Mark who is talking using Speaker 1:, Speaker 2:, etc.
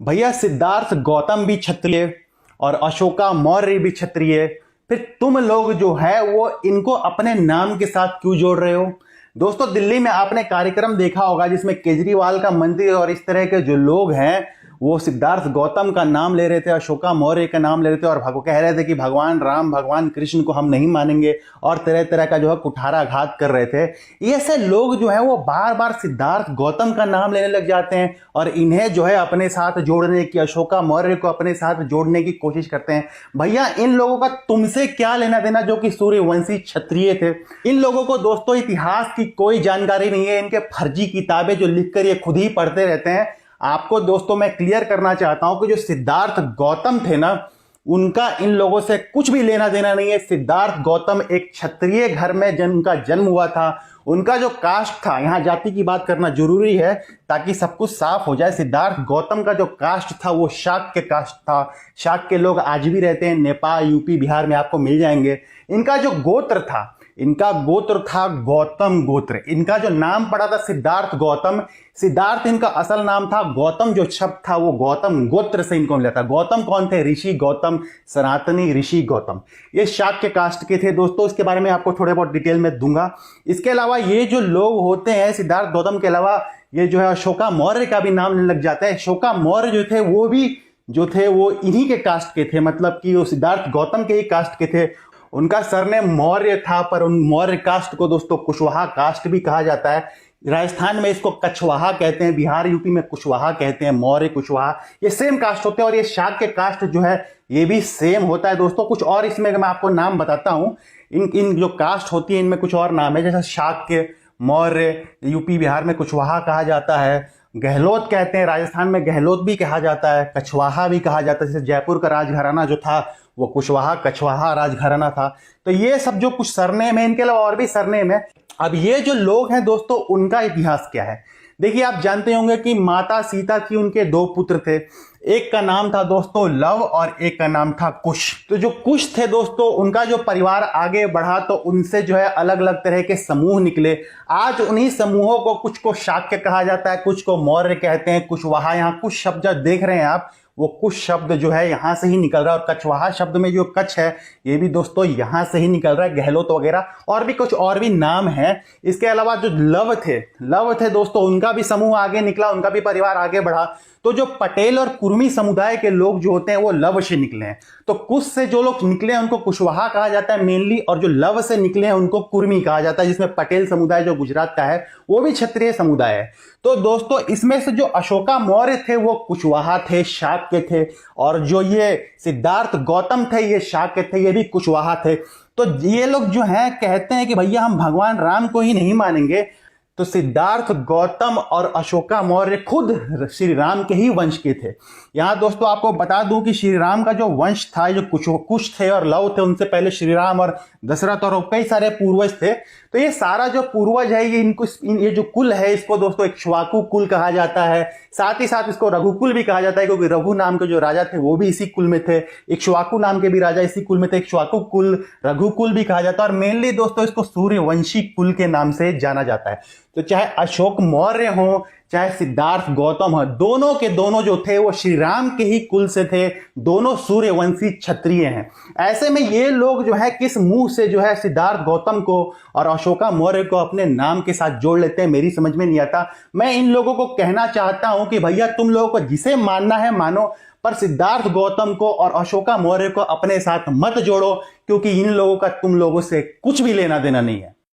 Speaker 1: भैया सिद्धार्थ गौतम भी क्षत्रिय और अशोका मौर्य भी क्षत्रिय, फिर तुम लोग जो है वो इनको अपने नाम के साथ क्यों जोड़ रहे हो? दोस्तों, दिल्ली में आपने कार्यक्रम देखा होगा जिसमें केजरीवाल का मंत्री और इस तरह के जो लोग हैं वो सिद्धार्थ गौतम का नाम ले रहे थे, अशोका मौर्य का नाम ले रहे थे और कह रहे थे कि भगवान राम भगवान कृष्ण को हम नहीं मानेंगे और तरह तरह का जो है कुठाराघात कर रहे थे। ये ऐसे लोग जो है वो बार बार सिद्धार्थ गौतम का नाम लेने लग जाते हैं और इन्हें जो है अपने साथ जोड़ने की, अशोका मौर्य को अपने साथ जोड़ने की कोशिश करते हैं। भैया, इन लोगों का तुमसे क्या लेना देना जो कि सूर्यवंशी क्षत्रिय थे? इन लोगों को दोस्तों इतिहास की कोई जानकारी नहीं है। इनके फर्जी किताबें जो लिखकर ये खुद ही पढ़ते रहते हैं। आपको दोस्तों मैं क्लियर करना चाहता हूं कि जो सिद्धार्थ गौतम थे ना, उनका इन लोगों से कुछ भी लेना देना नहीं है। सिद्धार्थ गौतम एक क्षत्रिय घर में उनका जन्म हुआ था। उनका जो कास्ट था, यहां जाति की बात करना जरूरी है ताकि सब कुछ साफ हो जाए। सिद्धार्थ गौतम का जो कास्ट था वो शाक्य कास्ट था। शाक्य लोग आज भी रहते हैं, नेपाल, यूपी, बिहार में आपको मिल जाएंगे। इनका जो गोत्र था, इनका गोत्र था गौतम गोत्र। इनका जो नाम पड़ा था सिद्धार्थ गौतम, सिद्धार्थ इनका असल नाम था। गौतम जो शब्द था वो गौतम गोत्र से इनको मिला था। गौतम कौन थे? ऋषि गौतम, सनातनी ऋषि गौतम। ये शाक्य कास्ट के थे दोस्तों। इसके बारे में आपको थोड़े बहुत डिटेल में दूंगा। इसके अलावा ये जो लोग होते हैं, सिद्धार्थ गौतम के अलावा ये जो है अशोका मौर्य का भी नाम लेने लग जाता है। अशोका मौर्य जो थे वो भी जो थे वो इन्हीं के कास्ट के थे, मतलब कि वो सिद्धार्थ गौतम के ही कास्ट के थे। उनका सरनेम मौर्य था, पर उन मौर्य कास्ट को दोस्तों कुशवाहा कास्ट भी कहा जाता है। राजस्थान में इसको कछवाहा कहते हैं, बिहार यूपी में कुशवाहा कहते हैं। मौर्य, कुशवाहा ये सेम कास्ट होते हैं और ये शाक्य कास्ट जो है ये भी सेम होता है दोस्तों। कुछ और इसमें मैं आपको नाम बताता हूं। इन जो कास्ट होती है इनमें कुछ और नाम है, जैसे शाक्य, मौर्य, यूपी बिहार में कुशवाहा कहा जाता है। गहलोत कहते हैं, राजस्थान में गहलोत भी कहा जाता है, कछवाहा भी कहा जाता है। जैसे जयपुर का राजघराना जो था वो कुशवाहा कछवाहा राजघराना था। तो ये सब जो कुछ सरनेम है, इनके अलावा और भी सरनेम है। अब ये जो लोग हैं दोस्तों, उनका इतिहास क्या है? देखिए, आप जानते होंगे कि माता सीता की उनके दो पुत्र थे। एक का नाम था दोस्तों लव और एक का नाम था कुश। तो जो कुश थे दोस्तों, उनका जो परिवार आगे बढ़ा तो उनसे जो है अलग अलग तरह के समूह निकले। आज उन्हीं समूहों को कुछ को शाक्य कहा जाता है, कुछ को मौर्य कहते हैं, कुशवाहा। यहाँ कुछ शब्द जो देख रहे हैं आप, वो कुछ शब्द जो है यहां से ही निकल रहा है। और कछवाहा शब्द में जो कच्छ है ये भी दोस्तों यहां से ही निकल रहा है। गहलोत वगैरह और भी कुछ और भी नाम है। इसके अलावा जो लव थे दोस्तों, उनका भी समूह आगे निकला, उनका भी परिवार आगे बढ़ा। तो जो पटेल और कुर्मी समुदाय के लोग जो होते हैं वो लव से निकले हैं। तो कुश से जो लोग निकले हैं उनको कुशवाहा कहा जाता है मेनली, और जो लव से निकले हैं उनको कुर्मी कहा जाता है, जिसमें पटेल समुदाय जो गुजरात का है वो भी क्षत्रिय समुदाय है। तो दोस्तों, इसमें से जो अशोका मौर्य थे वो कुशवाहा थे, शाक्य थे, और जो ये सिद्धार्थ गौतम थे ये शाक्य थे, ये भी कुशवाहा थे। तो ये लोग जो हैं कहते हैं कि भैया हम भगवान राम को ही नहीं मानेंगे। तो सिद्धार्थ गौतम और अशोका मौर्य खुद श्री राम के ही वंश के थे। यहां दोस्तों आपको बता दूं कि श्री राम का जो वंश था, जो कुश थे और लव थे, उनसे पहले श्री राम और दशरथ और कई सारे पूर्वज थे। तो ये सारा जो पूर्वज है ये जो कुल है इसको दोस्तों इक्ष्वाकु कुल कहा जाता है। साथ ही साथ इसको रघुकुल भी कहा जाता है, क्योंकि रघु नाम के जो राजा थे वो भी इसी कुल में थे। इक्ष्वाकु नाम के भी राजा इसी कुल में थे। इक्ष्वाकु कुल, रघुकुल भी कहा जाता है। और मेनली दोस्तों इसको सूर्यवंशी कुल के नाम से जाना जाता है। तो चाहे अशोक मौर्य हो चाहे सिद्धार्थ गौतम हो, दोनों के दोनों जो थे वो श्री राम के ही कुल से थे। दोनों सूर्यवंशी क्षत्रिय हैं। ऐसे में ये लोग जो है किस मुंह से जो है सिद्धार्थ गौतम को और अशोका मौर्य को अपने नाम के साथ जोड़ लेते हैं, मेरी समझ में नहीं आता। मैं इन लोगों को कहना चाहता हूं कि भैया तुम लोगों को जिसे मानना है मानो, पर सिद्धार्थ गौतम को और अशोका मौर्य को अपने साथ मत जोड़ो, क्योंकि इन लोगों का तुम लोगों से कुछ भी लेना देना नहीं है।